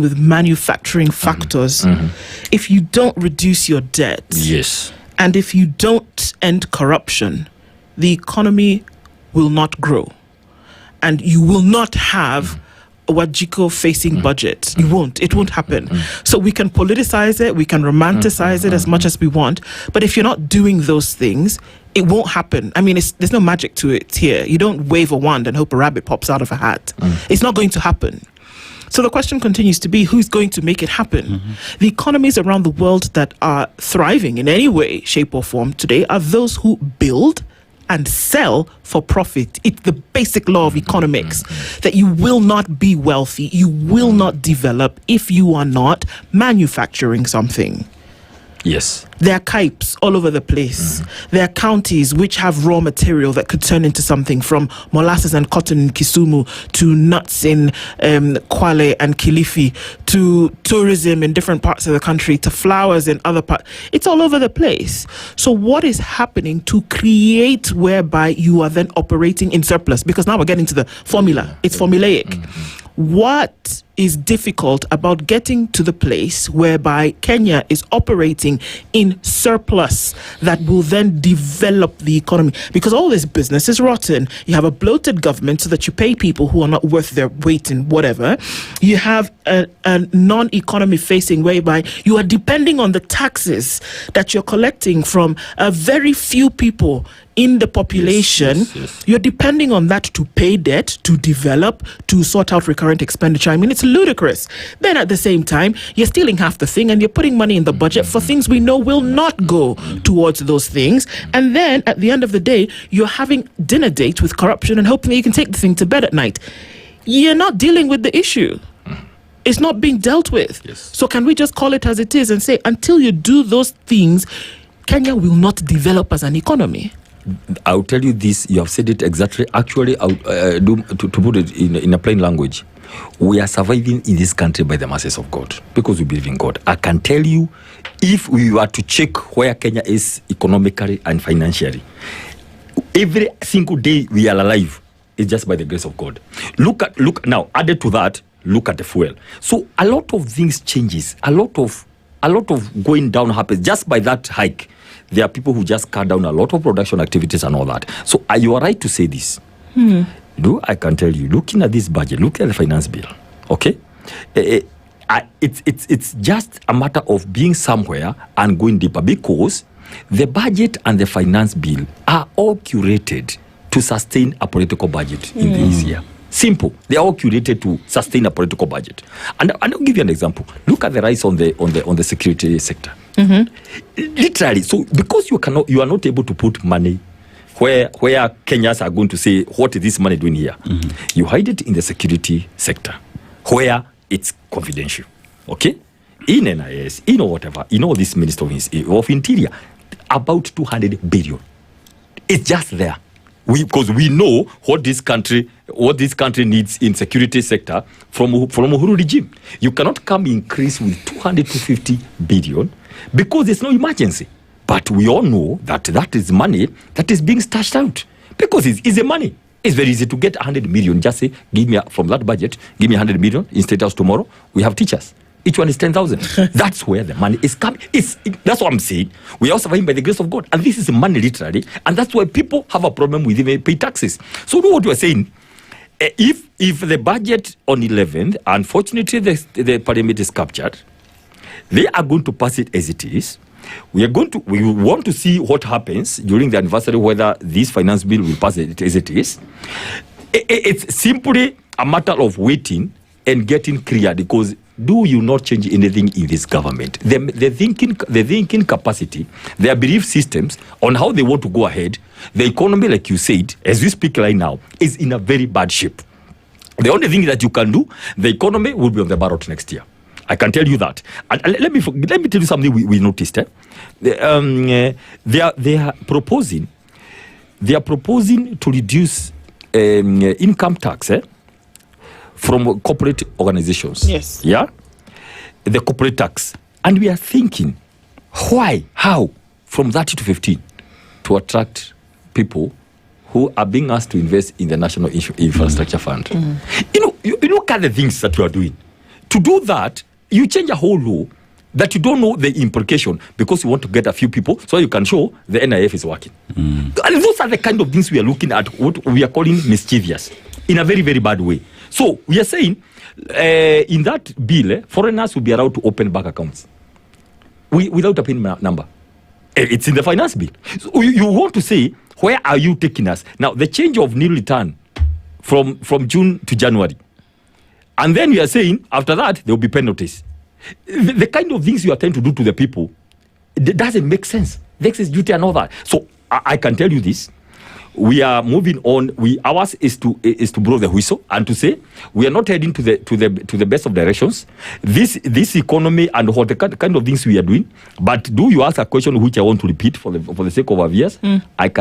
with manufacturing factors, if you don't reduce your debt, and if you don't end corruption, the economy will not grow, and you will not have a Wajiko facing budget. You won't. It won't happen. So we can politicize it, we can romanticize it as much as we want, but if you're not doing those things, it won't happen. I mean, there's no magic to it here. You don't wave a wand and hope a rabbit pops out of a hat. It's not going to happen. So the question continues to be, who's going to make it happen? The economies around the world that are thriving in any way, shape or form today are those who build and sell for profit. It's the basic law of economics that you will not be wealthy, you will not develop if you are not manufacturing something. Yes. There are Kaipes all over the place. There are counties which have raw material that could turn into something, from molasses and cotton in Kisumu to nuts in Kwale and Kilifi, to tourism in different parts of the country, to flowers in other parts. It's all over the place. So what is happening to create whereby you are then operating in surplus? Because now we're getting to the formula. It's formulaic. What is difficult about getting to the place whereby Kenya is operating in surplus that will then develop the economy? Because all this business is rotten. You have a bloated government so that you pay people who are not worth their weight in whatever. You have a non-economy facing whereby you are depending on the taxes that you're collecting from a very few people in the population. You're depending on that to pay debt, to develop, to sort out recurrent expenditure. I mean, it's ludicrous. Then at the same time, you're stealing half the thing and you're putting money in the budget for things we know will not go towards those things. And then at the end of the day, you're having dinner dates with corruption and hoping that you can take the thing to bed at night. You're not dealing with the issue. It's not being dealt with. So can we just call it as it is and say, until you do those things, Kenya will not develop as an economy? I'll tell you this, you have said it exactly. Actually, to put it in a plain language, we are surviving in this country by the mercies of God, because we believe in God. I can tell you, if we were to check where Kenya is economically and financially, every single day we are alive is just by the grace of God. Look now, added to that, look at the fuel. So a lot of things changes, a lot of going down happens just by that hike. There are people who just cut down a lot of production activities and all that. So you are right to say this. I can tell you, looking at this budget, look at the finance bill, okay? It's just a matter of being somewhere and going deeper, because the budget and the finance bill are all curated to sustain a political budget in this year. Simple. They are all curated to sustain a political budget. And I'll give you an example. Look at the rise on the security sector. Literally, so because you are not able to put money where Kenyans are going to say, what is this money doing here? You hide it in the security sector, where it's confidential. Okay? In NIS, whatever, this Minister of Interior, about 200 billion. It's just there. Because we know what this country needs in security sector from Uhuru regime. You cannot come increase with 250 billion because there's no emergency. But we all know that is money that is being stashed out, because it's a money. It's very easy to get 100 million. Just say, give me from that budget, give me 100 million. In State House tomorrow, we have teachers. Each one is 10,000. That's where the money is coming. That's what I'm saying. We are surviving by the grace of God. And this is money, literally. And that's why people have a problem with even pay taxes. So know what we're saying. If the budget on 11th, unfortunately the parliament is captured, they are going to pass it as it is. We want to see what happens during the anniversary, whether this finance bill will pass it as it is. It's simply a matter of waiting and getting clear, because do you not change anything in this government? The thinking capacity, their belief systems on how they want to go ahead, the economy, like you said, as we speak right now, is in a very bad shape. The only thing that you can do, the economy will be on the ballot next year. I can tell you that. And let me tell you something we noticed. They are proposing to reduce income tax from corporate organizations. Yes. Yeah? The corporate tax. And we are thinking, why? How? From 30 to 15 to attract people who are being asked to invest in the National Infrastructure Fund. You look at the things that we are doing to do that, you change a whole law that you don't know the implication because you want to get a few people so you can show the NIF is working. And those are the kind of things we are looking at, what we are calling mischievous, in a very, very bad way. So we are saying, in that bill, foreigners will be allowed to open bank accounts without a PIN number. It's in the finance bill. So you want to say, where are you taking us? Now, the change of nil return from June to January. And then you are saying, after that, there will be penalties. The kind of things you are trying to do to the people, it doesn't make sense. The excess duty and all that. So I can tell you this. We are moving on. Ours is to blow the whistle and to say we are not heading to the best of directions. This economy and what the kind of things we are doing. But do you ask a question which I want to repeat for the sake of our viewers? I can.